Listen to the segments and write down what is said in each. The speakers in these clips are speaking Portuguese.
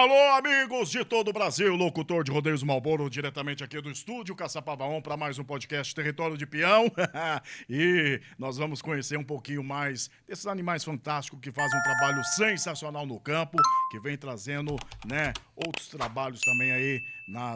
Alô, amigos de todo o Brasil, locutor de Rodeios Malboro, diretamente aqui do estúdio Caçapava On para mais um podcast Território de Peão. E nós vamos conhecer um pouquinho mais desses animais fantásticos que fazem um trabalho sensacional no campo, que vem trazendo, outros trabalhos também aí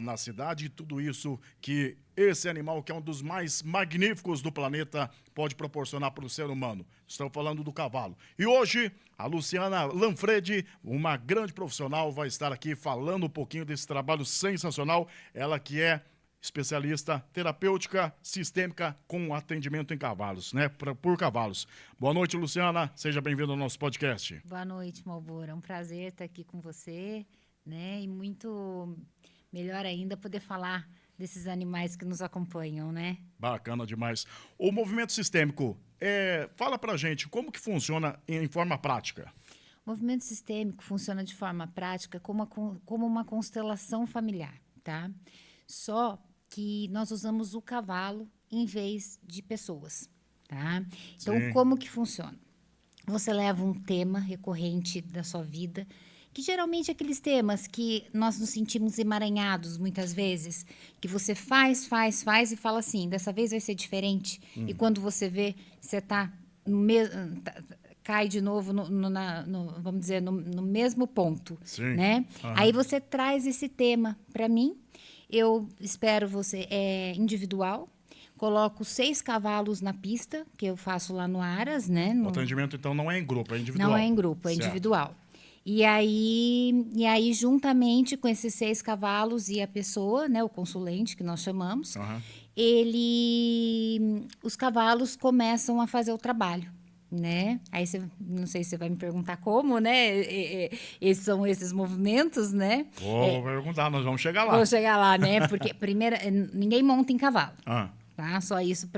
na cidade, e tudo isso que esse animal, que é um dos mais magníficos do planeta, pode proporcionar para o ser humano. Estou falando do cavalo. E hoje, a Luciana Lanfredi, uma grande profissional, vai estar aqui falando um pouquinho desse trabalho sensacional. Ela que é especialista terapêutica sistêmica com atendimento em cavalos, por cavalos. Boa noite, Luciana. Seja bem-vindo ao nosso podcast. Boa noite, Malboro. É um prazer estar aqui com você, E muito melhor ainda poder falar desses animais que nos acompanham, Bacana demais. O movimento sistêmico, fala pra gente como que funciona em forma prática. O movimento sistêmico funciona de forma prática como uma constelação familiar, tá? Só que nós usamos o cavalo em vez de pessoas, tá? Então, Sim. Como que funciona? Você leva um tema recorrente da sua vida, que geralmente é aqueles temas que nós nos sentimos emaranhados muitas vezes, que você faz e fala assim, dessa vez vai ser diferente. E quando você vê, você cai de novo vamos dizer, no mesmo ponto, Sim. Aham. Aí você traz esse tema para mim, eu espero você, individual, coloco 6 cavalos na pista, que eu faço lá no Aras, O atendimento, então, não é em grupo, é individual. Não é em grupo, é Certo. individual. E aí, juntamente com esses 6 cavalos e a pessoa, o consulente, que nós chamamos, Aham. os cavalos começam a fazer o trabalho, Aí, não sei se você vai me perguntar como, Esses são esses movimentos, Vou perguntar, nós vamos chegar lá. Vou chegar lá, Porque, primeiro, ninguém monta em cavalo, Ah, tá? Só isso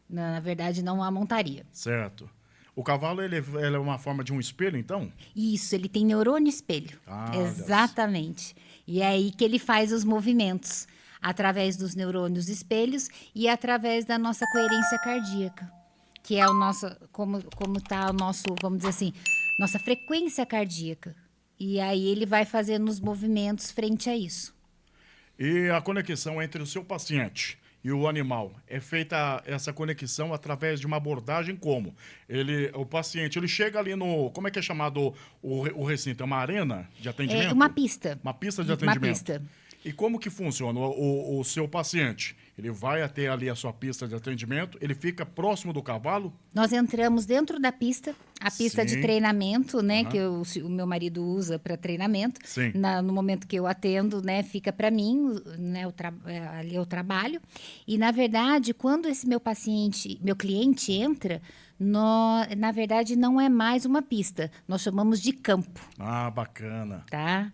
na verdade, não há montaria. certo. O cavalo, ele é uma forma de um espelho, então? Isso, ele tem neurônio espelho. Ah, Exatamente. E é aí que ele faz os movimentos, através dos neurônios espelhos e através da nossa coerência cardíaca, que é o nosso, como está o nosso, vamos dizer assim, nossa frequência cardíaca. E aí ele vai fazendo os movimentos frente a isso. E a conexão entre o seu paciente e o animal, é feita essa conexão através de uma abordagem como? O paciente, ele chega ali no... Como é que é chamado o recinto? É uma arena de atendimento? É uma pista. Uma pista de atendimento. Uma pista. E como que funciona? O seu paciente, ele vai até ali a sua pista de atendimento, ele fica próximo do cavalo? Nós entramos dentro da pista, a pista Sim. de treinamento, Aham. que o meu marido usa para treinamento. Sim. No momento que eu atendo, fica para mim, ali eu trabalho. E, na verdade, quando esse meu cliente entra, na verdade, não é mais uma pista. Nós chamamos de campo, Ah, bacana. tá?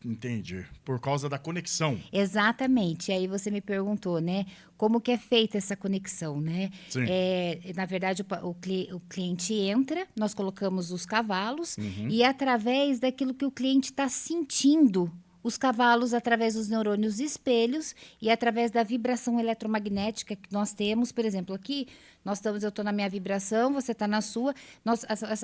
Entendi. Por causa da conexão. Exatamente. Aí você me perguntou, como que é feita essa conexão, Sim. Na verdade, o cliente entra, nós colocamos os cavalos e através daquilo que o cliente está sentindo, os cavalos, através dos neurônios espelhos e através da vibração eletromagnética que nós temos, por exemplo, aqui, eu estou na minha vibração, você está na sua,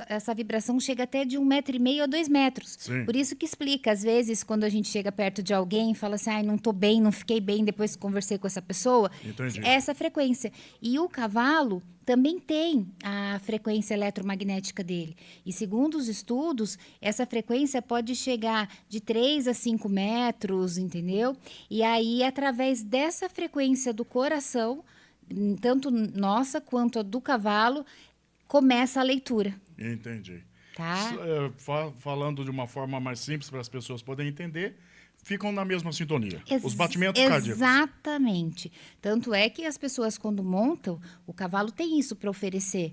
essa vibração chega até de 1,5 m a 2 metros. Sim. Por isso que explica, às vezes, quando a gente chega perto de alguém e fala assim, não estou bem, não fiquei bem depois que conversei com essa pessoa, Entendi. essa frequência. E o cavalo também tem a frequência eletromagnética dele. E segundo os estudos, essa frequência pode chegar de 3 a 5 metros, entendeu? E aí, através dessa frequência do coração, tanto nossa quanto a do cavalo, começa a leitura. Entendi. Tá? Falando de uma forma mais simples para as pessoas poderem entender, ficam na mesma sintonia. Os batimentos cardíacos. Exatamente. Tanto é que as pessoas, quando montam, o cavalo tem isso para oferecer,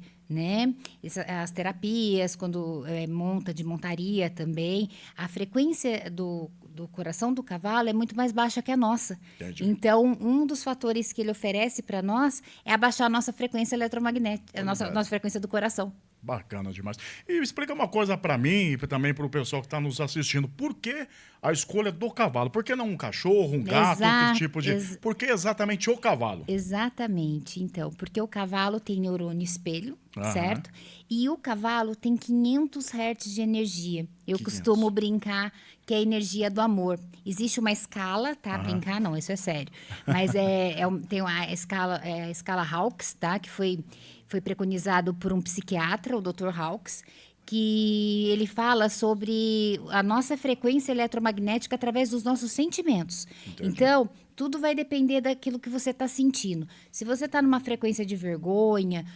As terapias, quando monta de montaria também, a frequência do coração do cavalo é muito mais baixa que a nossa. Entendi. Então, um dos fatores que ele oferece para nós é abaixar a nossa frequência eletromagnética, a nossa frequência do coração. Bacana demais. E explica uma coisa para mim e também para o pessoal que está nos assistindo. Por que a escolha do cavalo? Por que não um cachorro, um gato, outro tipo de... Por que exatamente o cavalo? Exatamente. Então, porque o cavalo tem neurônio espelho, Aham. certo? E o cavalo tem 500 Hz de energia. Eu 500. costumo brincar que é a energia do amor. Existe uma escala, tá? Brincar, não, isso é sério. Mas tem a escala Hawkes, tá? Que foi preconizado por um psiquiatra, o Dr. Hawkes, que ele fala sobre a nossa frequência eletromagnética através dos nossos sentimentos. Entendi. Então, tudo vai depender daquilo que você está sentindo. Se você está numa frequência de vergonha,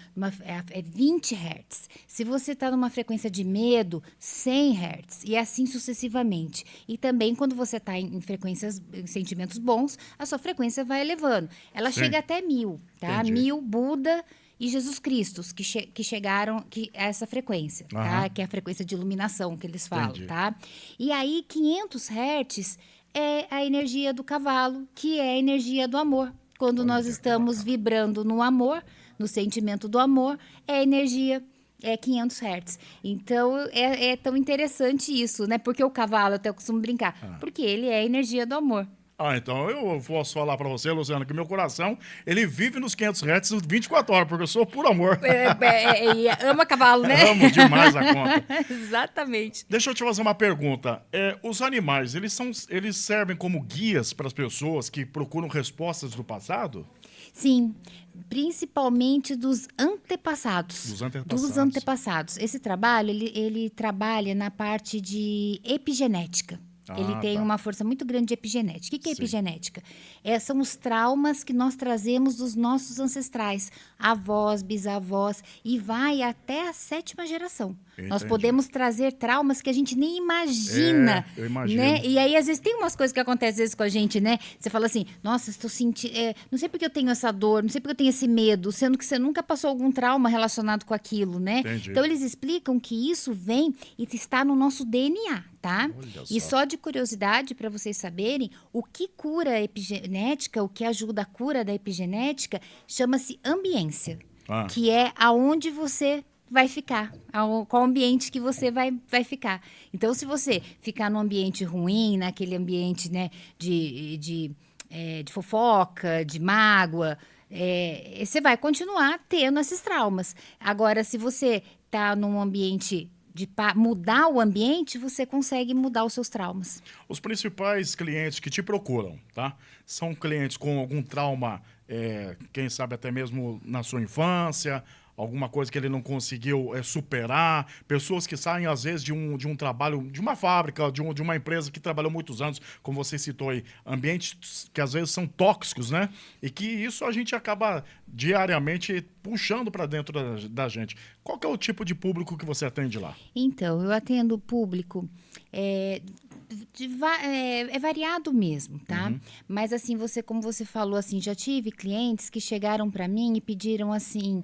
é 20 Hz. Se você está numa frequência de medo, 100 Hz. E assim sucessivamente. E também, quando você está em em sentimentos bons, a sua frequência vai elevando. Ela Sim. chega até 1000, tá? Entendi. 1000 Buda e Jesus Cristo, que chegaram a essa frequência, tá? Que é a frequência de iluminação que eles falam, Entendi. tá? E aí, 500 Hz é a energia do cavalo, que é a energia do amor. Quando nós estamos vibrando no amor, no sentimento do amor, é a energia... 500 Hz. Então, é tão interessante isso, né? Porque o cavalo, até eu costumo brincar, porque ele é a energia do amor. Então eu posso falar pra você, Luciana, que meu coração, ele vive nos 500 Hz 24 horas, porque eu sou por amor. Ama cavalo, né? Amo demais a conta. Exatamente. Deixa eu te fazer uma pergunta. Os animais, eles servem como guias para as pessoas que procuram respostas do passado? Sim, principalmente dos antepassados. Dos antepassados. Esse trabalho, ele trabalha na parte de epigenética. Ele tem uma força muito grande de epigenética. O que é Sim. epigenética? São os traumas que nós trazemos dos nossos ancestrais, avós, bisavós, e vai até a 7ª geração. Nós Entendi. podemos trazer traumas que a gente nem imagina. Eu imagino. Né? E aí, às vezes, tem umas coisas que acontecem às vezes com a gente, né? Você fala assim, nossa, estou sentindo... não sei porque eu tenho essa dor, não sei porque eu tenho esse medo, sendo que você nunca passou algum trauma relacionado com aquilo, né? Entendi. Então, eles explicam que isso vem e está no nosso DNA, tá? Olha E só. só de curiosidade, para vocês saberem, o que cura a epigenética, o que ajuda a cura da epigenética, chama-se ambiência, que é aonde você vai ficar, qual ambiente que você vai ficar. Então, se você ficar num ambiente ruim, naquele ambiente, né, de fofoca, de mágoa, você vai continuar tendo esses traumas. Agora, se você está num ambiente de mudar o ambiente, você consegue mudar os seus traumas. Os principais clientes que te procuram, tá? São clientes com algum trauma, quem sabe até mesmo na sua infância, alguma coisa que ele não conseguiu superar, pessoas que saem às vezes de um trabalho, de uma fábrica, de uma empresa que trabalhou muitos anos, como você citou aí, ambientes que às vezes são tóxicos, né? E que isso a gente acaba diariamente puxando para dentro da gente. Qual que é o tipo de público que você atende lá? Então, eu atendo o público... é variado mesmo, tá? Mas assim, como você falou, assim, já tive clientes que chegaram para mim e pediram assim,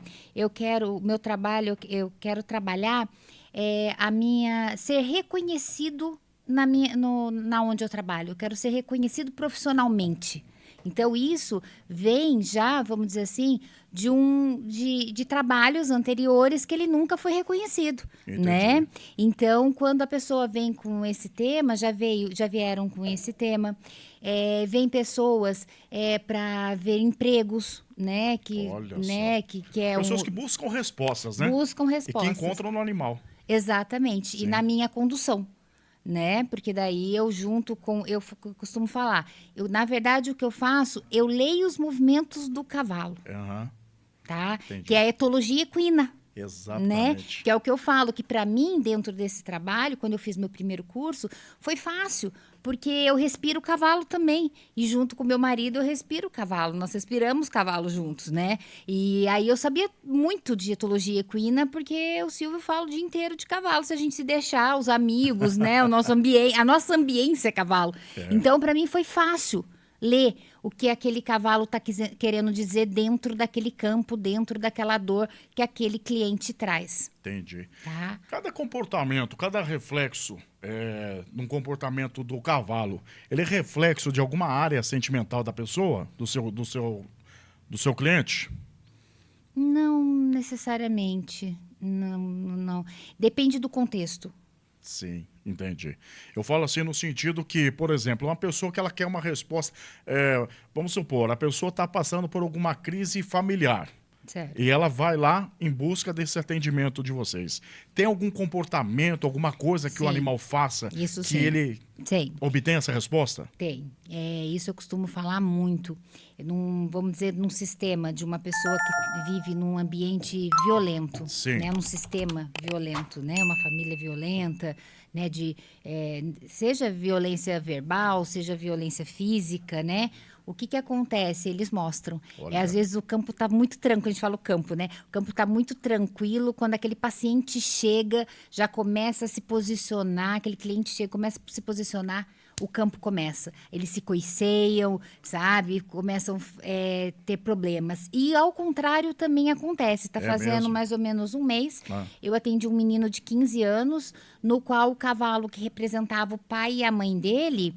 meu trabalho, eu quero trabalhar ser reconhecido na onde eu trabalho, eu quero ser reconhecido profissionalmente. Então, isso vem já, vamos dizer assim, de trabalhos anteriores que ele nunca foi reconhecido, né? Então, quando a pessoa vem com esse tema, já vieram com esse tema. Vem pessoas para ver empregos, né? Olha né? só. Que é Pessoas que buscam respostas, né? buscam E respostas. que encontram no animal. Exatamente. Sim. E na minha condução. Né? Porque daí eu costumo falar, na verdade o que eu faço, eu leio os movimentos do cavalo, tá? Entendi. Que é a etologia equina. Exatamente. Né? Que é o que eu falo, que para mim, dentro desse trabalho, quando eu fiz meu primeiro curso, foi fácil, porque eu respiro o cavalo também. E junto com meu marido, eu respiro o cavalo. Nós respiramos cavalo juntos, né? E aí eu sabia muito de etologia equina, porque o Silvio fala o dia inteiro de cavalo. Se a gente se deixar, os amigos, né? A nossa ambiência é cavalo. Então, para mim, foi fácil ler o que aquele cavalo está querendo dizer dentro daquele campo, dentro daquela dor que aquele cliente traz. Entendi. Tá? Cada comportamento, cada reflexo num comportamento do cavalo, ele é reflexo de alguma área sentimental da pessoa, do seu cliente? Não necessariamente. Não. Depende do contexto. Sim, entendi. Eu falo assim no sentido que, por exemplo, uma pessoa que ela quer uma resposta... vamos supor, a pessoa está passando por alguma crise familiar. Certo. E ela vai lá em busca desse atendimento de vocês. Tem algum comportamento, alguma coisa que o Sim. animal faça Isso que sim. ele Tem. obtenha essa resposta? Tem. Isso eu costumo falar muito. Vamos dizer, num sistema de uma pessoa que vive num ambiente violento, Sim. né? Num sistema violento, né? Uma família violenta, né? Seja violência verbal, seja violência física, né? O que acontece? Eles mostram. Olha. Às vezes o campo está muito tranquilo, a gente fala o campo, né? O campo está muito tranquilo, quando aquele paciente chega, já começa a se posicionar, aquele cliente chega, começa a se posicionar, o campo começa. Eles se coiceiam, sabe? Começam a ter problemas. E ao contrário também acontece. Está fazendo mesmo? mais ou menos um mês. Eu atendi um menino de 15 anos, no qual o cavalo que representava o pai e a mãe dele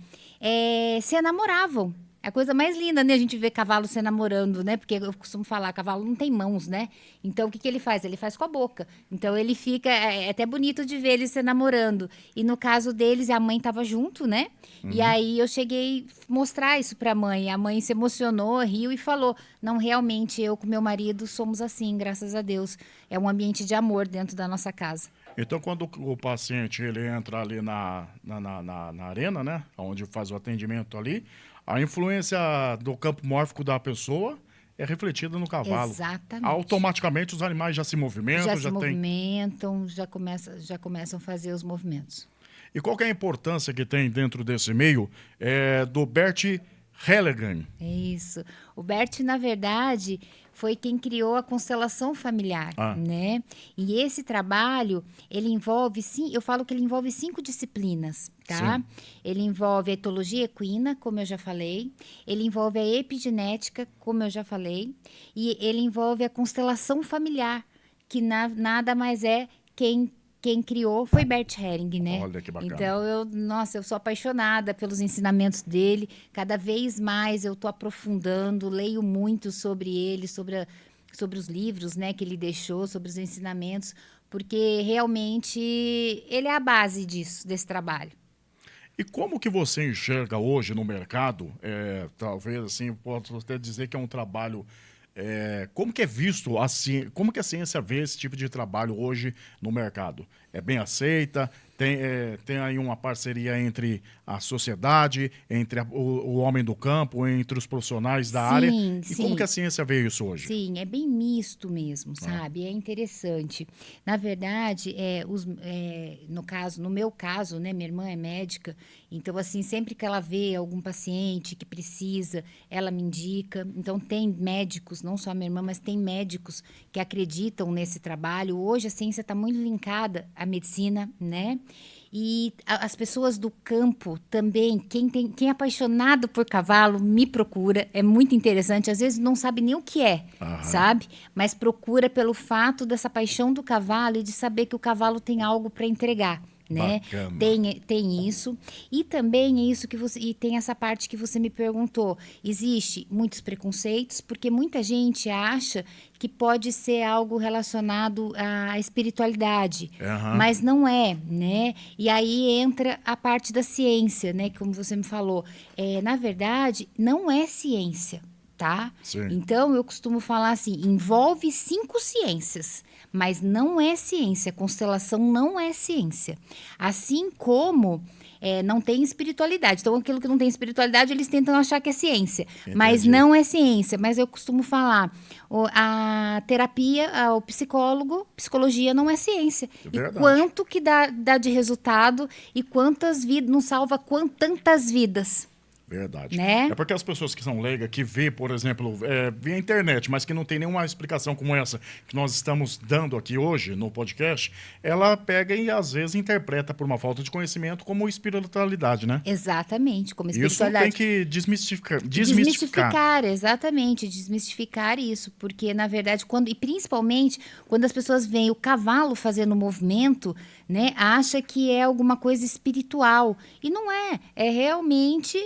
se namoravam. É a coisa mais linda, né? A gente vê cavalo se namorando, né? Porque eu costumo falar, cavalo não tem mãos, né? Então, o que ele faz? Ele faz com a boca. Então, ele fica... É até bonito de ver eles se namorando. E no caso deles, a mãe estava junto, né? E aí, eu cheguei a mostrar isso para a mãe. A mãe se emocionou, riu e falou, não, realmente, eu com meu marido somos assim, graças a Deus. É um ambiente de amor dentro da nossa casa. Então, quando o paciente ele entra ali na arena, né? Onde faz o atendimento ali, a influência do campo mórfico da pessoa é refletida no cavalo. Exatamente. Automaticamente os animais já se movimentam, Já se movimentam, já começam a fazer os movimentos. E qual que é a importância que tem dentro desse meio do Bert Helligan? Isso. O Bert, na verdade, foi quem criou a constelação familiar, né? E esse trabalho, ele envolve, eu falo que ele envolve 5 disciplinas, tá? Sim. Ele envolve a etologia equina, como eu já falei. Ele envolve a epigenética, como eu já falei. E ele envolve a constelação familiar, que nada mais é quem criou foi Bert Helling, né? Olha que bacana. Então, eu sou apaixonada pelos ensinamentos dele. Cada vez mais eu estou aprofundando, leio muito sobre ele, sobre os livros, né, que ele deixou, sobre os ensinamentos, porque realmente ele é a base desse trabalho. E como que você enxerga hoje no mercado, talvez assim, posso até dizer que é um trabalho... como que é visto, assim, como que a ciência vê esse tipo de trabalho hoje no mercado? É bem aceita? Tem aí uma parceria entre a sociedade, entre o homem do campo, entre os profissionais da área? E como que a ciência vê isso hoje? Sim, é bem misto mesmo, sabe? É interessante. Na verdade, no meu caso, né, minha irmã é médica, então, assim, sempre que ela vê algum paciente que precisa, ela me indica. Então, tem médicos, não só a minha irmã, mas tem médicos que acreditam nesse trabalho. Hoje, a ciência está muito linkada à medicina, né? E as pessoas do campo também, quem é apaixonado por cavalo, me procura. É muito interessante. Às vezes não sabe nem o que é, sabe? Mas procura pelo fato dessa paixão do cavalo e de saber que o cavalo tem algo para entregar. Né? Tem isso. E também é isso e tem essa parte que você me perguntou. Existe muitos preconceitos, porque muita gente acha que pode ser algo relacionado à espiritualidade, mas não é, né? E aí entra a parte da ciência, né? Como você me falou. Na verdade, não é ciência. Tá? Então, eu costumo falar assim, envolve 5 ciências, mas não é ciência, constelação não é ciência. Assim como não tem espiritualidade. Então, aquilo que não tem espiritualidade, eles tentam achar que é ciência, mas não é ciência. Mas eu costumo falar, a terapia, o psicologia não é ciência. E quanto que dá de resultado e quantas vidas, não salva tantas vidas. Verdade. Né? É porque as pessoas que são leigas, que vê, por exemplo, via internet, mas que não tem nenhuma explicação como essa que nós estamos dando aqui hoje no podcast, ela pega e às vezes interpreta por uma falta de conhecimento como espiritualidade, né? Exatamente, como espiritualidade. Isso tem que desmistificar. Exatamente, desmistificar isso, porque na verdade, e principalmente quando as pessoas veem o cavalo fazendo movimento, né, acha que é alguma coisa espiritual, e não é realmente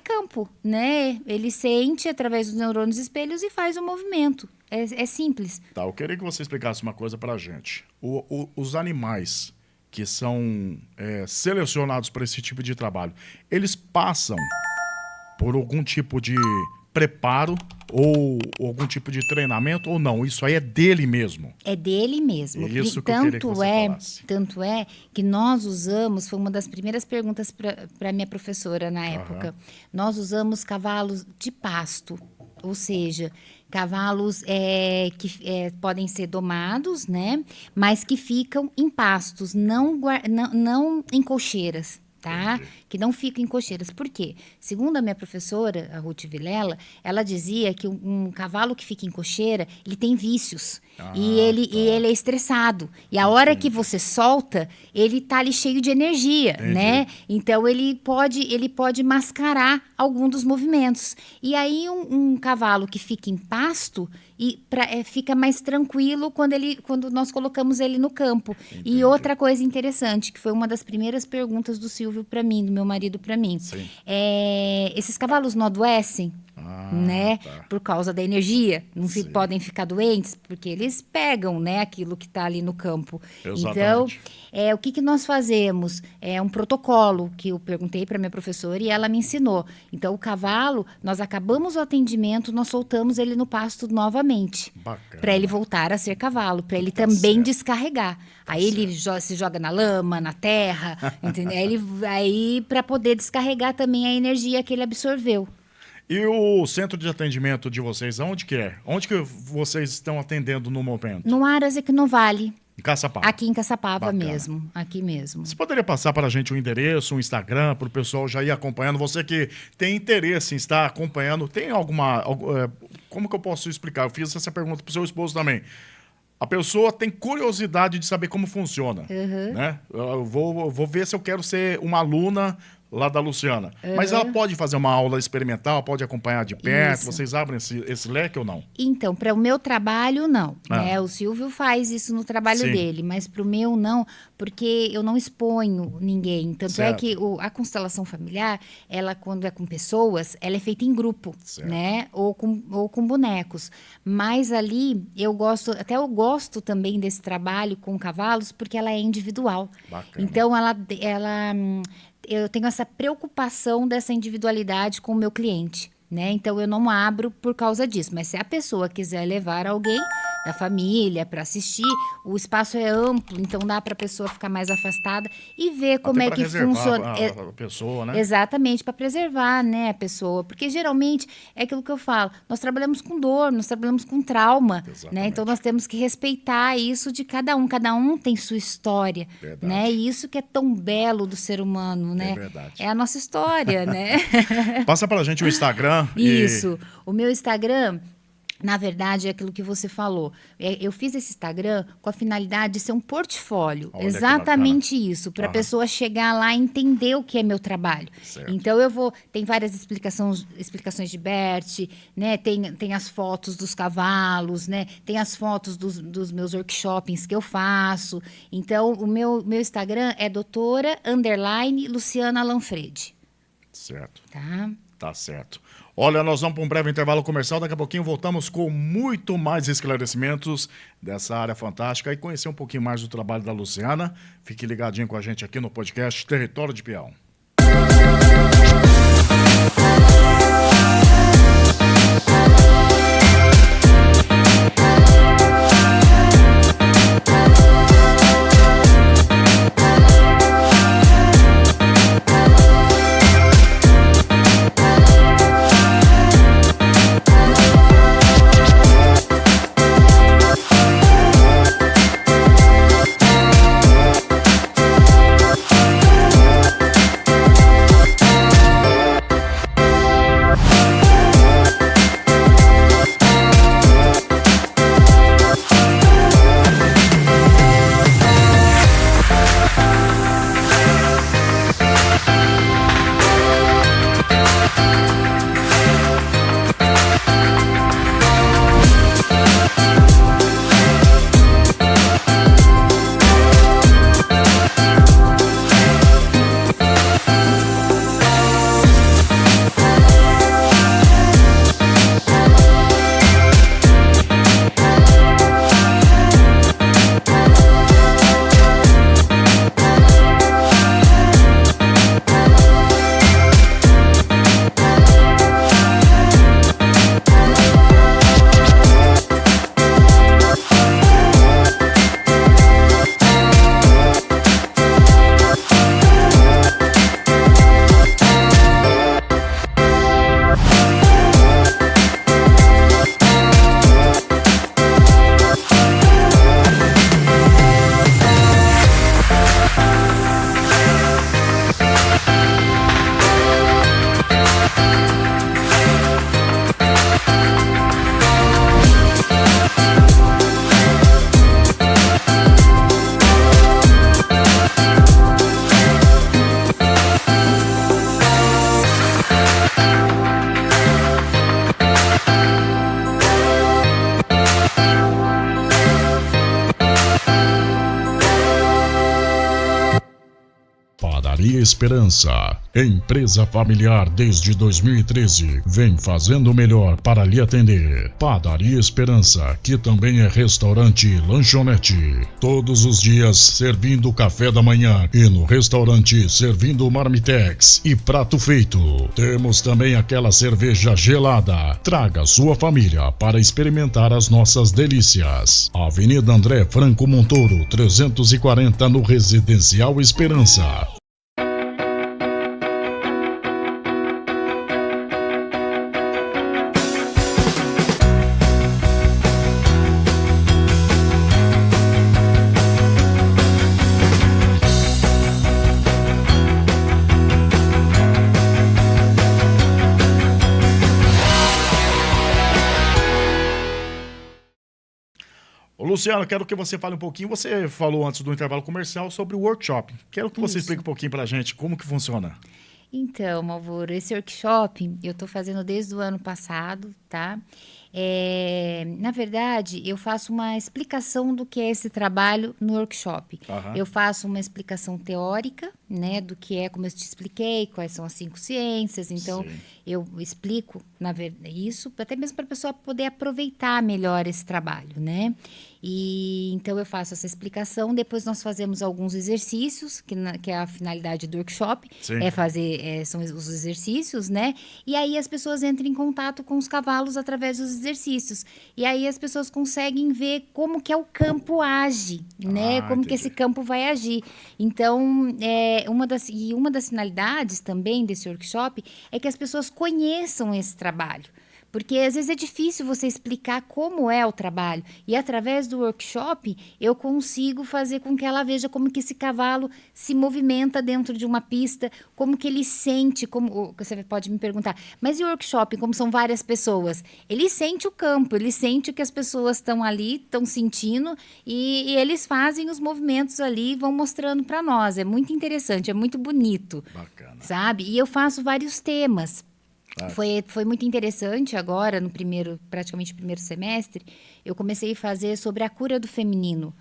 campo, né? Ele sente através dos neurônios espelhos e faz o movimento. É simples. Tá, eu queria que você explicasse uma coisa pra gente. Os animais que são selecionados para esse tipo de trabalho, eles passam por algum tipo de preparo ou algum tipo de treinamento ou não? Isso aí é dele mesmo? É dele mesmo. Isso que eu queria que você falasse. Tanto é que nós usamos, foi uma das primeiras perguntas para minha professora na época, nós usamos cavalos de pasto, ou seja, cavalos que podem ser domados, né? Mas que ficam em pastos, não em cocheiras. Tá? Que não ficam em cocheiras. Por quê? Segundo a minha professora, a Ruth Vilela, ela dizia que um cavalo que fica em cocheira, ele tem vícios. E ele é estressado. E a hora que você solta, ele tá ali cheio de energia, né? Então, ele pode mascarar algum dos movimentos. E aí, um cavalo que fica em pasto fica mais tranquilo quando nós colocamos ele no campo. Entendi. E outra coisa interessante, que foi uma das primeiras perguntas do Silvio para mim, do meu marido para mim. Esses cavalos não adoecem? Né? Tá. Por causa da energia, não podem ficar doentes, porque eles pegam, né, aquilo que está ali no campo. Exatamente. Então, o que nós fazemos? É um protocolo que eu perguntei para minha professora e ela me ensinou. Então, o cavalo, nós acabamos o atendimento, nós soltamos ele no pasto novamente, para ele voltar a ser cavalo, para ele também descarregar. Aí ele se joga na lama, na terra, entendeu? Aí para poder descarregar também a energia que ele absorveu. E o centro de atendimento de vocês, onde que é? Onde que vocês estão atendendo no momento? No Aras Equinovale. Em Caçapava? Aqui em Caçapava mesmo, aqui mesmo. Você poderia passar para a gente um endereço, um Instagram, para o pessoal já ir acompanhando? Você que tem interesse em estar acompanhando, tem como que eu posso explicar? Eu fiz essa pergunta para o seu esposo também. A pessoa tem curiosidade de saber como funciona, né? Eu vou ver se eu quero ser uma aluna lá da Luciana. Mas ela pode fazer uma aula experimental, pode acompanhar de perto? Isso. Vocês abrem esse leque ou não? Então, para o meu trabalho, não. Né? O Silvio faz isso no trabalho dele, mas para o meu, não, porque eu não exponho ninguém. Tanto é que a constelação familiar, ela, quando é com pessoas, ela é feita em grupo, né? Ou com bonecos. Mas ali, eu gosto também desse trabalho com cavalos, porque ela é individual. Bacana. Então, eu tenho essa preocupação dessa individualidade com o meu cliente, né? Então, eu não abro por causa disso. Mas se a pessoa quiser levar alguém da família para assistir, o espaço é amplo, então dá para a pessoa ficar mais afastada e ver como é que funciona. A pessoa, né? Exatamente, para preservar, né, a pessoa. Porque geralmente é aquilo que eu falo, nós trabalhamos com dor, nós trabalhamos com trauma, né? Então nós temos que respeitar isso de cada um tem sua história, né? E isso que é tão belo do ser humano, né? É a nossa história, né? Passa para a gente o Instagram. Isso, o meu Instagram, na verdade, é aquilo que você falou. Eu fiz esse Instagram com a finalidade de ser um portfólio. Olha, exatamente isso, para a pessoa chegar lá e entender o que é meu trabalho. Certo. Então, tem várias explicações de Bert, né? Tem as fotos dos cavalos, né? Tem as fotos dos meus workshops que eu faço. Então, o meu Instagram é doutora_Luciana Lanfredi. Certo. Tá certo. Olha, nós vamos para um breve intervalo comercial. Daqui a pouquinho voltamos com muito mais esclarecimentos dessa área fantástica e conhecer um pouquinho mais do trabalho da Luciana. Fique ligadinho com a gente aqui no podcast Território de Peão. Padaria Esperança, empresa familiar desde 2013, vem fazendo o melhor para lhe atender. Padaria Esperança, que também é restaurante e lanchonete. Todos os dias servindo café da manhã e no restaurante servindo marmitex e prato feito. Temos também aquela cerveja gelada. Traga sua família para experimentar as nossas delícias. Avenida André Franco Montoro, 340 no Residencial Esperança. Ô, Luciano, quero que você fale um pouquinho. Você falou antes do intervalo comercial sobre o workshop. Quero que você explique um pouquinho pra gente como que funciona. Então, Malvoro, esse workshop eu estou fazendo desde o ano passado, tá? Na verdade, eu faço uma explicação do que é esse trabalho no workshop. Aham. Eu faço uma explicação teórica, né, do que é, como eu te expliquei, quais são as 5 ciências. Então, Sim. eu explico, na verdade, isso, até mesmo para a pessoa poder aproveitar melhor esse trabalho, né? E então eu faço essa explicação, depois nós fazemos alguns exercícios, que é a finalidade do workshop, Sim. são os exercícios, né? E aí as pessoas entram em contato com os cavalos através dos exercícios. E aí as pessoas conseguem ver como que é o campo age, né? Como que Entendi. esse campo vai agir. Então, uma das finalidades também desse workshop é que as pessoas conheçam esse trabalho. Porque às vezes é difícil você explicar como é o trabalho. E através do workshop, eu consigo fazer com que ela veja como que esse cavalo se movimenta dentro de uma pista, como que ele sente, como você pode me perguntar, mas e o workshop, como são várias pessoas? Ele sente o campo, ele sente o que as pessoas estão ali, estão sentindo, e eles fazem os movimentos ali e vão mostrando para nós. É muito interessante, é muito bonito. Bacana. Sabe? E eu faço vários temas. Ah. Foi muito interessante agora, praticamente primeiro semestre, eu comecei a fazer sobre a cura do feminino,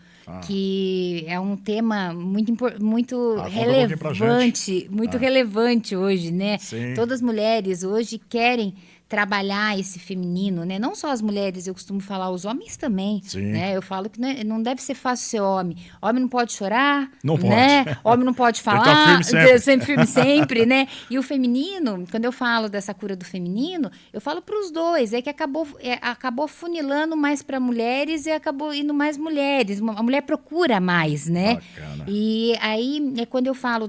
que é um tema muito Conta um pouquinho pra relevante, muito relevante hoje, né? Sim. Todas as mulheres hoje querem trabalhar esse feminino, né? Não só as mulheres, eu costumo falar, os homens também, Sim. né? Eu falo que não deve ser fácil ser homem. Homem não pode chorar, Não né? pode. Homem não pode Tem que falar, estar firme sempre. sempre firme sempre, né? E o feminino, quando eu falo dessa cura do feminino, eu falo para os dois, que acabou funilando mais para mulheres e acabou indo mais mulheres. A mulher procura mais, né? Bacana. E aí, quando eu falo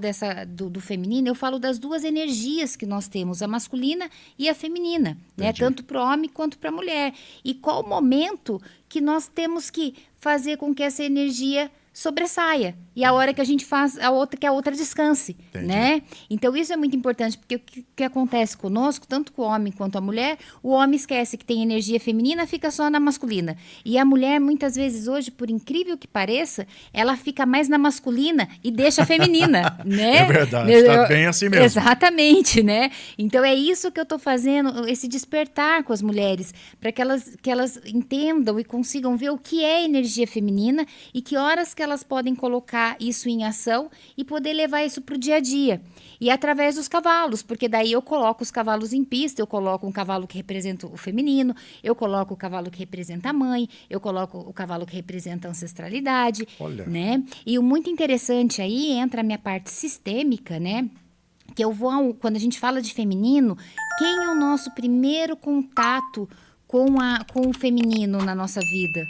do feminino, eu falo das duas energias que nós temos, a masculina e a feminina, né? Entendi. Tanto para o homem quanto para a mulher. E qual o momento que nós temos que fazer com que essa energia sobressaia e a hora que a gente faz que a outra descanse, Entendi. né? Então isso é muito importante, porque o que acontece conosco, tanto com o homem quanto a mulher, o homem esquece que tem energia feminina, fica só na masculina, e a mulher muitas vezes hoje, por incrível que pareça, ela fica mais na masculina e deixa a feminina, né? É verdade, tá bem assim mesmo. Exatamente, né? Então é isso que eu tô fazendo, esse despertar com as mulheres, para que elas entendam e consigam ver o que é energia feminina e que horas que elas podem colocar isso em ação e poder levar isso para o dia a dia. E através dos cavalos, porque daí eu coloco os cavalos em pista, eu coloco um cavalo que representa o feminino, eu coloco o cavalo que representa a mãe, eu coloco o cavalo que representa a ancestralidade, Olha. né? E o muito interessante aí entra a minha parte sistêmica, né? Que quando a gente fala de feminino, quem é o nosso primeiro contato com o feminino na nossa vida?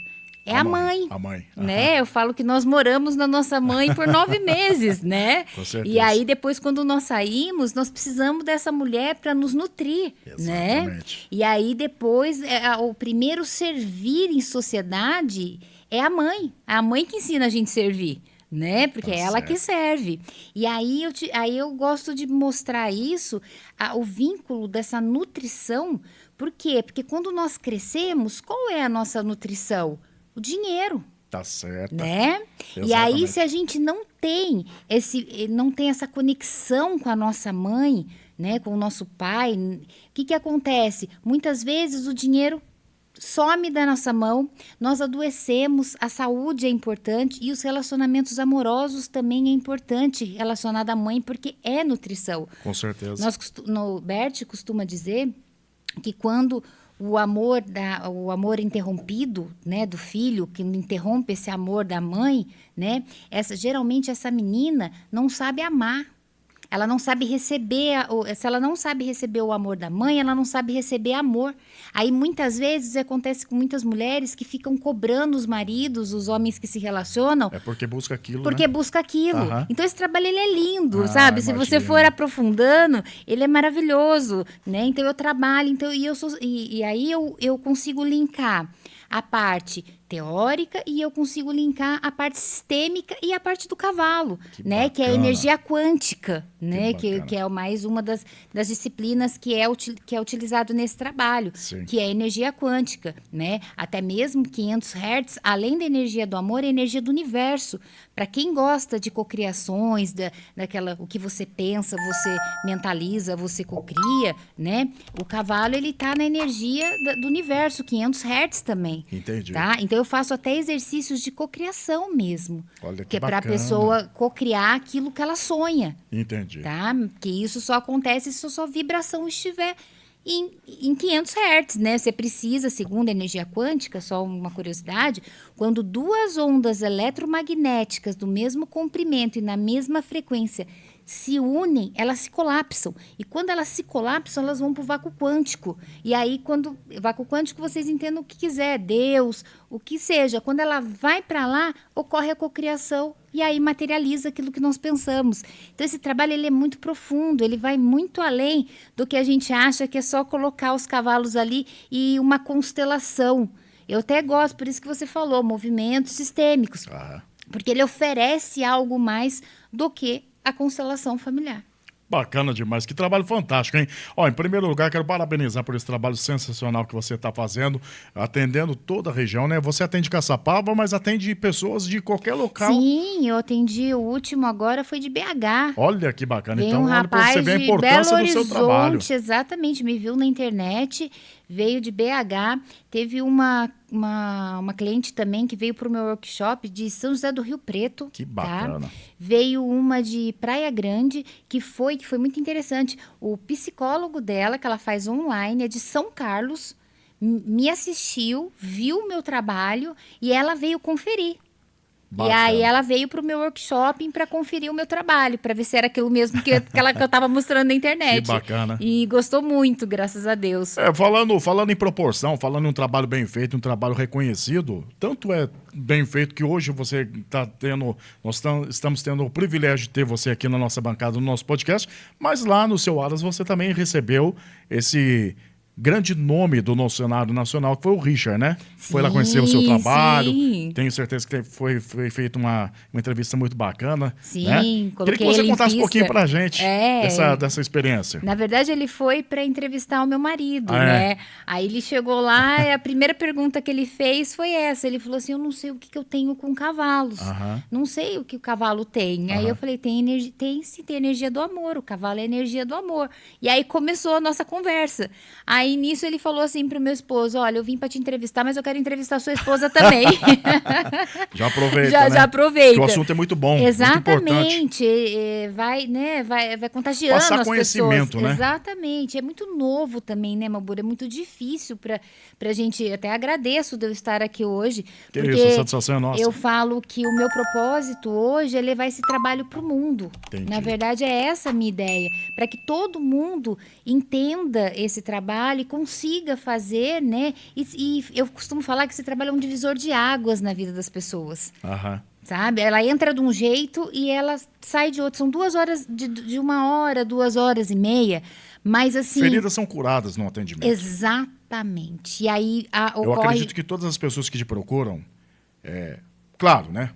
É a mãe. A mãe. Né? Eu falo que nós moramos na nossa mãe por 9 meses, né? Com certeza. E aí, depois, quando nós saímos, nós precisamos dessa mulher para nos nutrir, né? Exatamente. E aí, depois, o primeiro servir em sociedade é a mãe. É a mãe que ensina a gente a servir, né? Porque Tá é ela que certo. serve. E aí eu gosto de mostrar isso, o vínculo dessa nutrição. Por quê? Porque quando nós crescemos, qual é a nossa nutrição? O dinheiro. Tá certa. Né? E aí, se Exatamente. a gente não tem essa conexão com a nossa mãe, né, com o nosso pai, o que que acontece? Muitas vezes o dinheiro some da nossa mão, nós adoecemos, a saúde é importante e os relacionamentos amorosos também é importante relacionado à mãe, porque é nutrição. Com certeza. No Bert costuma dizer que quando o amor interrompido, né, do filho, que interrompe esse amor da mãe, né, geralmente essa menina não sabe amar. Ela não sabe receber, se ela não sabe receber o amor da mãe, ela não sabe receber amor. Aí muitas vezes acontece com muitas mulheres que ficam cobrando os maridos, os homens que se relacionam, É porque busca aquilo, porque né? busca aquilo. Aham. Então esse trabalho ele é lindo, Ah, sabe? Se você for imagino. aprofundando, ele é maravilhoso, né? Então eu trabalho, e aí eu consigo linkar a parte teórica e eu consigo linkar a parte sistêmica e a parte do cavalo, Que né? Que é a bacana. energia quântica, né? bacana. Que é mais uma das disciplinas que é utilizado nesse trabalho, Sim. que é a energia quântica, né? Até mesmo 500 Hz, além da energia do amor, é a energia do universo. Para quem gosta de cocriações, daquela o que você pensa, você mentaliza, você cocria, né? O cavalo ele tá na energia do universo, 500 Hz também. Entendi. Tá? Então eu faço até exercícios de cocriação mesmo, Olha que que é para a bacana. pessoa cocriar aquilo que ela sonha, Entendi. tá? Que isso só acontece se a sua vibração estiver em 500 Hz, né? Você precisa, segundo a energia quântica, só uma curiosidade, quando duas ondas eletromagnéticas do mesmo comprimento e na mesma frequência se unem, elas se colapsam. E quando elas se colapsam, elas vão para o vácuo quântico. E aí, quando vácuo quântico, vocês entendam o que quiser, Deus, o que seja. Quando ela vai para lá, ocorre a cocriação e aí materializa aquilo que nós pensamos. Então, esse trabalho ele é muito profundo, ele vai muito além do que a gente acha que é só colocar os cavalos ali e uma constelação. Eu até gosto, por isso que você falou, movimentos sistêmicos. Ah, Porque ele oferece algo mais do que a constelação familiar. bacana demais, que trabalho fantástico, hein? Ó, em primeiro lugar, quero parabenizar por esse trabalho sensacional que você está fazendo, atendendo toda a região, né? Você atende Caçapava, mas atende pessoas de qualquer local. Sim, eu atendi, o último agora foi de BH. Olha que bacana. Veio Então, um olha para você rapaz ver a de importância Belo do seu trabalho. Horizonte, exatamente, me viu na internet, veio de BH. Teve uma cliente também que veio para o meu workshop de São José do Rio Preto. Que tá? bacana. Veio uma de Praia Grande, que foi muito interessante. O psicólogo dela, que ela faz online, é de São Carlos, me assistiu, viu o meu trabalho e ela veio conferir. Bacana. E aí ela veio para o meu workshop para conferir o meu trabalho, para ver se era aquilo mesmo que eu estava mostrando na internet. Que bacana. E gostou muito, graças a Deus. Falando em proporção, falando em um trabalho bem feito, um trabalho reconhecido, tanto é bem feito que hoje você está tendo, estamos tendo o privilégio de ter você aqui na nossa bancada, no nosso podcast, mas lá no seu Aras você também recebeu esse grande nome do nosso cenário nacional, que foi o Richard, né? Foi lá conhecer o seu trabalho. Sim. Tenho certeza que foi feita uma entrevista muito bacana. Sim, né? Queria coloquei que você ele em contasse um pista. pouquinho pra gente dessa experiência. Na verdade, ele foi para entrevistar o meu marido, Ah, é? né? Aí ele chegou lá e a primeira pergunta que ele fez foi essa. Ele falou assim, eu não sei o que eu tenho com cavalos. Aham. Não sei o que o cavalo tem. Aí eu falei, tem energia do amor. O cavalo é energia do amor. E aí começou a nossa conversa. Aí nisso ele falou assim pro meu esposo, olha, eu vim para te entrevistar, mas eu quero entrevistar a sua esposa também. Já aproveita, já, né? já aproveita. Porque o assunto é muito bom, muito importante. Exatamente. Vai contagiando Passar as conhecimento, pessoas. né? Exatamente. É muito novo também, né, Mabura? É muito difícil pra gente. Até agradeço de eu estar aqui hoje. Que porque isso, a satisfação é nossa. eu falo que o meu propósito hoje é levar esse trabalho pro mundo. Entendi. Na verdade, é essa a minha ideia. Para que todo mundo entenda esse trabalho e consiga fazer, né? E eu costumo falar que esse trabalho é um divisor de águas na vida das pessoas. Aham. Sabe? Ela entra de um jeito e ela sai de outro. São 2 horas, de 1 hora, 2 horas e meia. Mas assim. Feridas são curadas no atendimento. Exatamente. E aí Eu ocorre. acredito que todas as pessoas que te procuram, claro, né?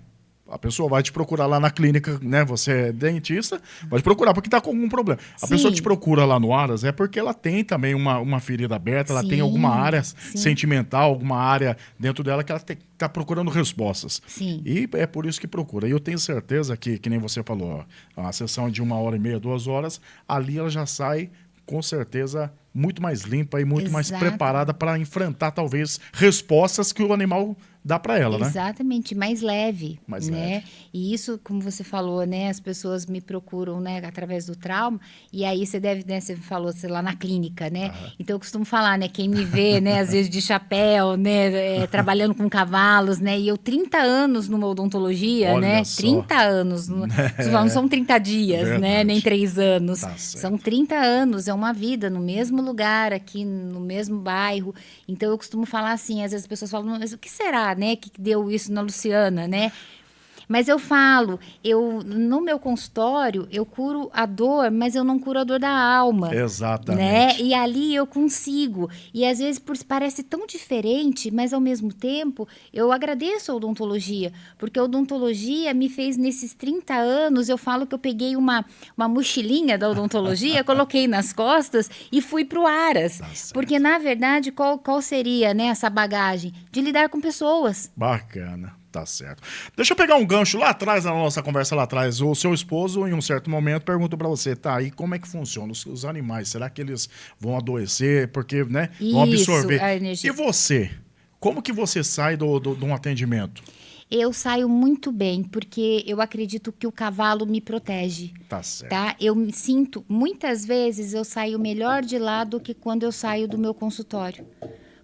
A pessoa vai te procurar lá na clínica, né? Você é dentista, vai te procurar porque está com algum problema. A Sim. pessoa te procura lá no Aras é porque ela tem também uma ferida aberta, ela tem alguma área sentimental, alguma área dentro dela que ela está procurando respostas. Sim. E é por isso que procura. E eu tenho certeza que nem você falou, ó, a sessão de 1h30, 2 horas, ali ela já sai, com certeza, muito mais limpa e muito mais preparada para enfrentar, talvez, respostas que o animal dá para ela, né? Exatamente, mais leve, Mais né? leve. E isso, como você falou, né? As pessoas me procuram, né? Através do trauma. E aí você deve, né? Você falou, sei lá, na clínica, né? Então eu costumo falar, né? Quem me vê, né? Às vezes de chapéu, né? Trabalhando com cavalos, né? E eu 30 anos numa odontologia, Olha né? só. 30 anos. Não são 30 dias, Verdade. né? Nem 3 anos. Tá certo. São 30 anos, é uma vida no mesmo lugar, aqui no mesmo bairro. Então eu costumo falar assim, às vezes as pessoas falam, mas o que será, né, que deu isso na Luciana, né? Mas eu falo, no meu consultório, eu curo a dor, mas eu não curo a dor da alma. Exatamente. Né? E ali eu consigo. E às vezes parece tão diferente, mas ao mesmo tempo eu agradeço a odontologia, porque a odontologia me fez nesses 30 anos, eu falo que eu peguei uma mochilinha da odontologia, coloquei nas costas e fui pro Aras. Porque, na verdade, qual seria, né, essa bagagem? De lidar com pessoas. Bacana. Tá certo. Deixa eu pegar um gancho lá atrás, na nossa conversa lá atrás. O seu esposo, em um certo momento, perguntou pra você, tá, e como é que funciona os animais? Será que eles vão adoecer? Porque, né, vão absorver. A energia. E você? Como que você sai de um atendimento? Eu saio muito bem, porque eu acredito que o cavalo me protege. Tá certo. Tá? Eu me sinto, muitas vezes, eu saio melhor de lá do que quando eu saio do meu consultório.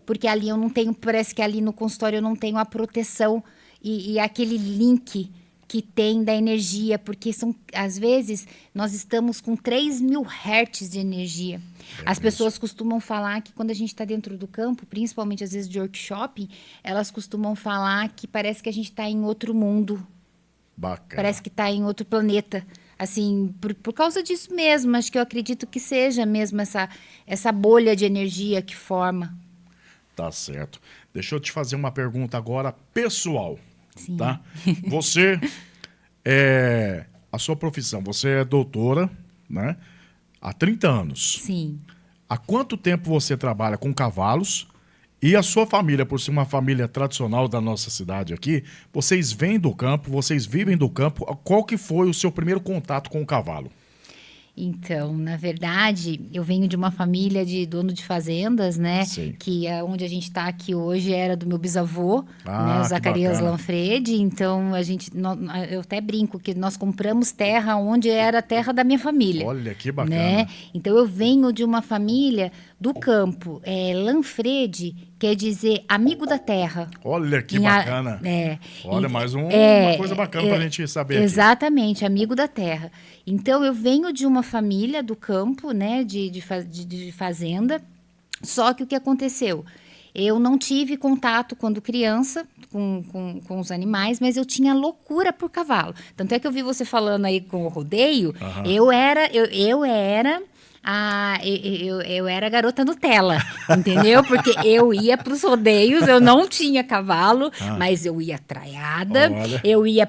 Porque ali eu não tenho, parece que ali no consultório eu não tenho a proteção e aquele link que tem da energia, porque às vezes nós estamos com 3.000 hertz de energia. As pessoas costumam falar que quando a gente está dentro do campo, principalmente às vezes de workshop, elas costumam falar que parece que a gente está em outro mundo. Bacana. Parece que está em outro planeta. Assim, por causa disso mesmo, acho que eu acredito que seja mesmo essa bolha de energia que forma. Tá certo. Deixa eu te fazer uma pergunta agora pessoal. Sim. Tá? Você, a sua profissão, você é doutora, né? Há 30 anos. Sim. Há quanto tempo você trabalha com cavalos? E a sua família, por ser uma família tradicional da nossa cidade aqui, vocês vêm do campo, vocês vivem do campo. Qual que foi o seu primeiro contato com o cavalo? Então, na verdade, eu venho de uma família de dono de fazendas, né? Sim. Que onde a gente está aqui hoje era do meu bisavô, Ah, né? Zacarias bacana. Lanfredi. Então, eu até brinco que nós compramos terra onde era a terra da minha família. Olha, que bacana. Né? Então, eu venho de uma família do campo. Lanfredi quer dizer amigo da terra. Olha, que bacana. Olha, mais uma coisa bacana para a gente saber aqui. Exatamente, amigo da terra. Então, eu venho de uma família do campo, né, de fazenda, só que o que aconteceu? Eu não tive contato quando criança com os animais, mas eu tinha loucura por cavalo. Tanto é que eu vi você falando aí com o rodeio, eu era a garota Nutella, entendeu? Porque eu ia para os rodeios, eu não tinha cavalo, mas eu ia traiada, Olha. eu ia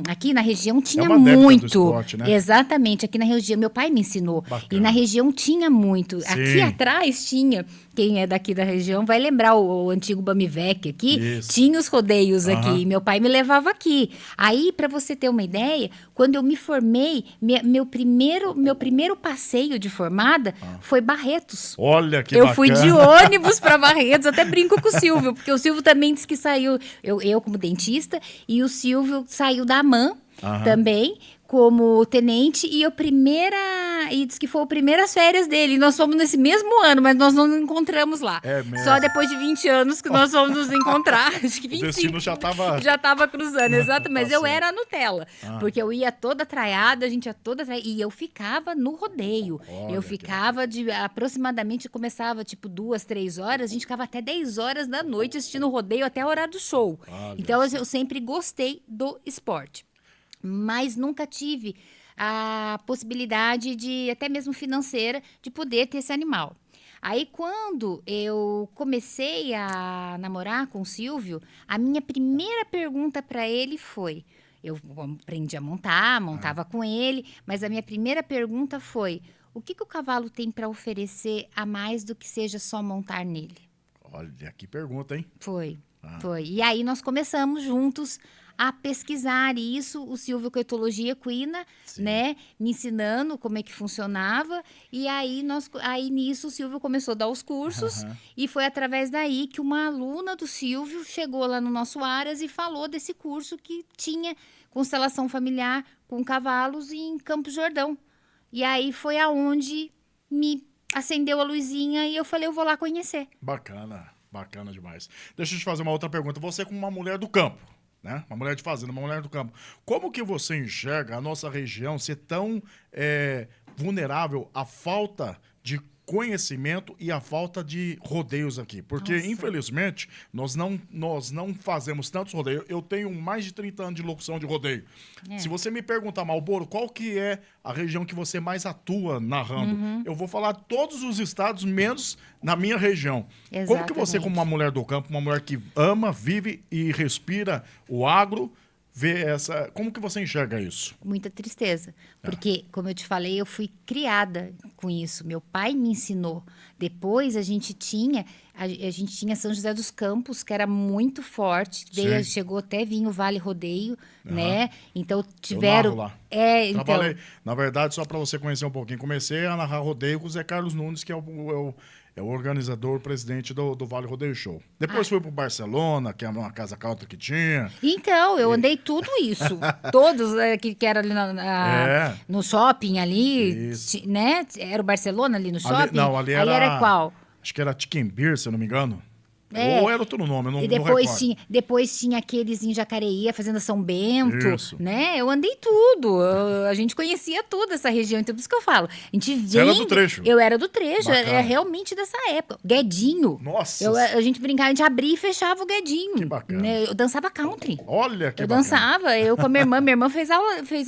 aqui na região tinha uma adepta do muito. esporte, né? Exatamente, aqui na região, meu pai me ensinou. Bacana. E na região tinha muito. Sim. Aqui atrás tinha, quem é daqui da região vai lembrar o antigo Bamivec aqui, Isso. tinha os rodeios aqui, e meu pai me levava aqui. Aí, para você ter uma ideia, quando eu me formei, meu primeiro passeio de formada foi Barretos. Olha, que Eu bacana. fui de ônibus para Barretos, até brinco com o Silvio, porque o Silvio também disse que saiu, eu como dentista, e o Silvio saiu da AMAN também, como tenente, e disse que foi as primeiras férias dele. Nós fomos nesse mesmo ano, mas nós não nos encontramos lá. É mesmo? Só depois de 20 anos que nós fomos nos encontrar. Acho que 25. O destino já estava... Já estava cruzando, exato. Mas Tá eu certo. era a Nutella. Porque eu ia toda traiada, a gente ia toda traiada. E eu ficava no rodeio. Olha eu que ficava aproximadamente, começava tipo 2, 3 horas, a gente ficava até 10 horas da noite assistindo o rodeio até a hora do show. Olha Então eu sempre gostei do esporte. Mas nunca tive a possibilidade de, até mesmo financeira, de poder ter esse animal. Aí, quando eu comecei a namorar com o Silvio, a minha primeira pergunta para ele foi: eu aprendi a montar, montava com ele, mas a minha primeira pergunta foi: o que que o cavalo tem para oferecer a mais do que seja só montar nele? Olha, que pergunta, hein? Foi, Ah. foi. E aí nós começamos juntos a pesquisar isso, o Silvio com a etologia equina, Sim. né, me ensinando como é que funcionava, e aí nisso o Silvio começou a dar os cursos, Aham. e foi através daí que uma aluna do Silvio chegou lá no nosso Aras e falou desse curso que tinha constelação familiar com cavalos em Campos Jordão. E aí foi aonde me acendeu a luzinha e eu falei, eu vou lá conhecer. Bacana, bacana demais. Deixa eu te fazer uma outra pergunta. Você como uma mulher do campo, né? Uma mulher de fazenda, uma mulher do campo. Como que você enxerga a nossa região ser tão vulnerável à falta de conhecimento e à falta de rodeios aqui? Porque, Nossa. infelizmente, nós não fazemos tantos rodeios. Eu tenho mais de 30 anos de locução de rodeio. Se você me perguntar, Malboro, qual que é a região que você mais atua narrando? Eu vou falar todos os estados, menos na minha região. Como que você, como uma mulher do campo, uma mulher que ama, vive e respira o agro, vê essa... Como que você enxerga isso? Muita tristeza, porque, como eu te falei, eu fui criada com isso. Meu pai me ensinou. Depois a gente tinha São José dos Campos, que era muito forte. Chegou até vir o Vale Rodeio, né? Então tiveram. Eu narro lá. Então. Trabalhei, na verdade, só para você conhecer um pouquinho, comecei a narrar rodeio com o Zé Carlos Nunes, que é o organizador, presidente do Vale Rodeio Show. Depois fui pro Barcelona, que é uma casa country que tinha. Então, eu andei tudo isso. Todos que era ali no shopping ali, Isso. né? Era o Barcelona ali no shopping? Ali era... era qual? Acho que era Chicken Beer, se eu não me engano. É. Ou era outro nome, eu não E recordo. depois tinha aqueles em Jacareí, a Fazenda São Bento, Isso. né? Eu andei tudo. A gente conhecia tudo essa região, então por isso que eu falo. A gente Você era do trecho. Eu era do trecho, Bacana. era realmente dessa época. Guedinho. Nossa. A gente brincava, a gente abria e fechava o Guedinho. Que bacana. Né? Eu dançava country. Olha que Eu bacana. dançava, eu com a minha irmã fez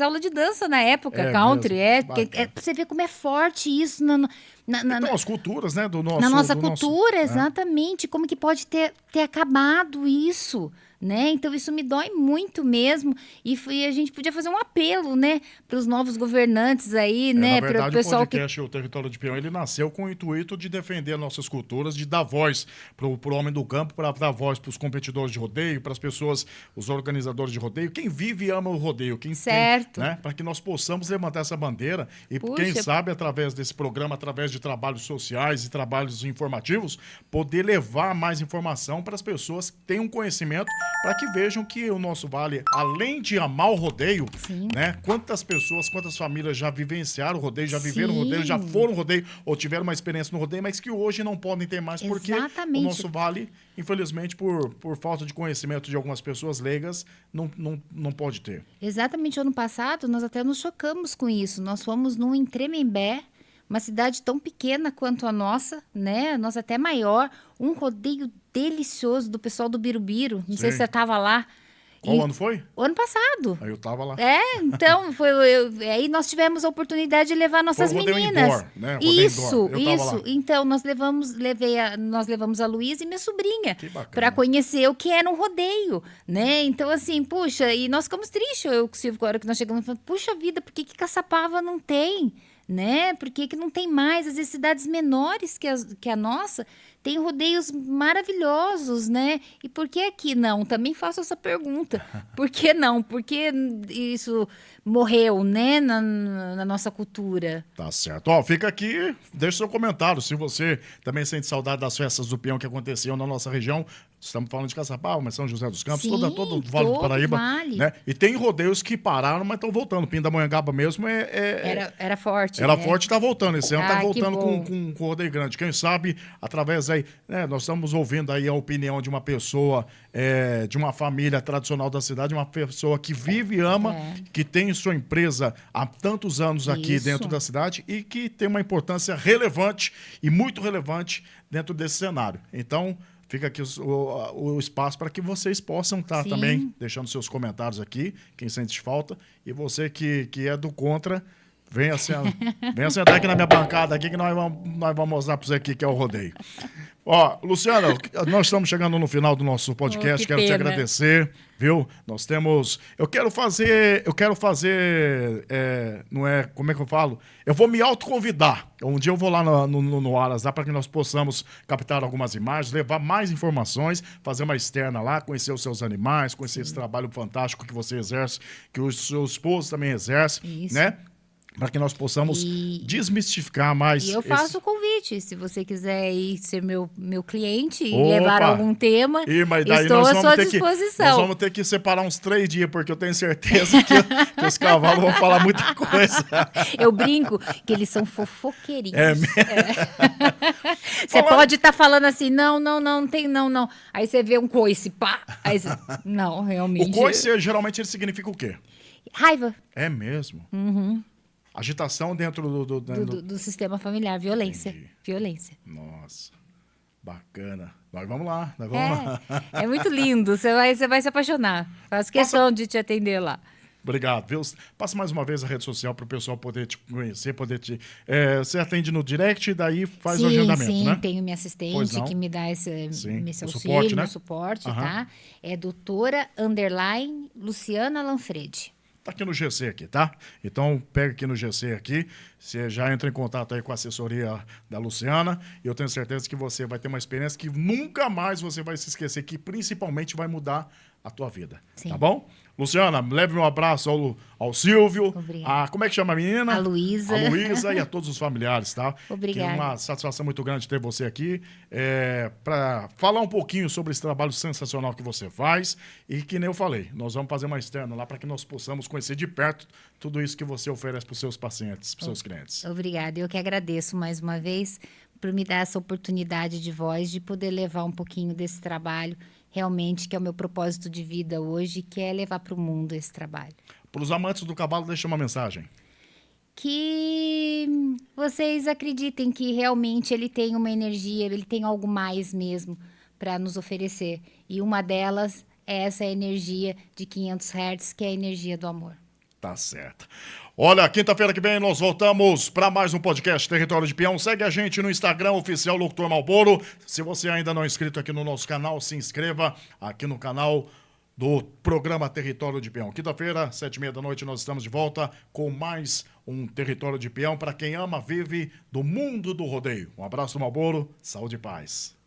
aula de dança na época, É country. mesmo? Pra você ver como é forte isso na Então, as culturas, né, na nossa do cultura, nosso, exatamente. Como que pode ter acabado isso, né? Então, isso me dói muito mesmo. E a gente podia fazer um apelo, né? Para os novos governantes aí, né? Na verdade, para o pessoal o podcast O Território de Peão, ele nasceu com o intuito de defender nossas culturas, de dar voz pro homem do campo, para dar voz para os competidores de rodeio, para as pessoas, os organizadores de rodeio, quem vive e ama o rodeio. Certo. Né? Para que nós possamos levantar essa bandeira e, quem sabe, através desse programa, através de trabalhos sociais e trabalhos informativos, poder levar mais informação para as pessoas que tenham conhecimento, para que vejam que o nosso vale, além de amar o rodeio, né? Quantas pessoas, quantas famílias já vivenciaram o rodeio, já viveram o rodeio, já foram no rodeio ou tiveram uma experiência no rodeio, mas que hoje não podem ter mais, porque o nosso vale, infelizmente, por falta de conhecimento de algumas pessoas leigas, não pode ter. Exatamente. Ano passado, nós até nos chocamos com isso. Nós fomos em Tremembé, uma cidade tão pequena quanto a nossa, né? Nossa, até maior. Um rodeio delicioso do pessoal do Birubiru. Não sei se você estava lá. Qual ano foi? O ano passado. Aí eu tava lá. Então, aí nós tivemos a oportunidade de levar nossas meninas. Indoor, né? Isso. Então, nós levamos a Luísa e minha sobrinha para conhecer o que era um rodeio, né? Então, assim, puxa, e nós ficamos tristes, eu com o Silvio, agora que nós chegamos, falando, puxa vida, por que Caçapava não tem? Né? Por que não tem mais? Às vezes cidades menores que a nossa tem rodeios maravilhosos, né? E por que aqui não? Também faço essa pergunta. Por que não? Por que isso morreu, né? Na nossa cultura. Tá certo. Ó, fica aqui, deixa seu comentário. Se você também sente saudade das festas do peão que aconteciam na nossa região, estamos falando de Caçapava, mas São José dos Campos, todo o Vale do Paraíba. Né? E tem rodeios que pararam, mas estão voltando. Pindamonhangaba mesmo era forte. Era né? forte e está voltando. Esse ano está voltando com rodeio grande. Quem sabe, através aí, né, nós estamos ouvindo aí a opinião de uma pessoa, de uma família tradicional da cidade, uma pessoa que vive e ama, que tem sua empresa há tantos anos aqui dentro da cidade e que tem uma importância relevante e muito relevante dentro desse cenário. Então, fica aqui o espaço para que vocês possam estar também deixando seus comentários aqui, quem sente falta, e você que é do contra, Venha sentar aqui na minha bancada aqui que nós vamos mostrar para você aqui que é o rodeio. Ó, Luciana, nós estamos chegando no final do nosso podcast, quero te agradecer, viu? Nós temos... Eu quero fazer, não é, como é que eu falo? Eu vou me autoconvidar. Um dia eu vou lá no Aras, para que nós possamos captar algumas imagens, levar mais informações, fazer uma externa lá, conhecer os seus animais, conhecer esse trabalho fantástico que você exerce, que o seu esposo também exerce, né? Para que nós possamos desmistificar mais. E eu faço o convite, se você quiser ir ser meu cliente e levar algum tema, mas daí estou à sua disposição. Nós vamos ter que separar uns 3 dias, porque eu tenho certeza que os cavalos vão falar muita coisa. Eu brinco que eles são fofoqueirinhos. É mesmo? Você pode estar falando assim, não tem não. Aí você vê um coice, pá. Aí você... Não, realmente. O coice, geralmente, ele significa o quê? Raiva. É mesmo? Agitação dentro do sistema familiar, violência. Entendi. Violência. Nossa, bacana. Nós vamos lá. É muito lindo, você vai se apaixonar. Faço questão de te atender lá. Obrigado, viu? Passa mais uma vez a rede social para o pessoal poder te conhecer, poder te... você atende no direct e daí faz o agendamento, né? Sim, tenho minha assistente que me dá esse auxílio, suporte, né? suporte, tá? É doutora_Luciana Lanfredi. Tá aqui no GC aqui, tá? Então, pega aqui no GC aqui, você já entra em contato aí com a assessoria da Luciana e eu tenho certeza que você vai ter uma experiência que nunca mais você vai se esquecer, que principalmente vai mudar a tua vida, tá bom? Luciana, leve um abraço ao Silvio. Obrigada. Como é que chama a menina? A Luísa. A Luísa e a todos os familiares, tá? Obrigada. Que é uma satisfação muito grande ter você aqui para falar um pouquinho sobre esse trabalho sensacional que você faz e que nem eu falei, nós vamos fazer uma externa lá para que nós possamos conhecer de perto tudo isso que você oferece para os seus pacientes, para os seus clientes. Obrigada. Eu que agradeço mais uma vez por me dar essa oportunidade de voz, de poder levar um pouquinho desse trabalho realmente, que é o meu propósito de vida hoje, que é levar para o mundo esse trabalho. Para os amantes do cavalo, deixa uma mensagem. Que vocês acreditem que realmente ele tem uma energia, ele tem algo mais mesmo para nos oferecer. E uma delas é essa energia de 500 Hz, que é a energia do amor. Tá certo. Olha, quinta-feira que vem nós voltamos para mais um podcast Território de Peão. Segue a gente no Instagram oficial Locutor Malboro. Se você ainda não é inscrito aqui no nosso canal, se inscreva aqui no canal do programa Território de Peão. Quinta-feira, 19h30, nós estamos de volta com mais um Território de Peão para quem ama, vive do mundo do rodeio. Um abraço do Malboro, saúde e paz.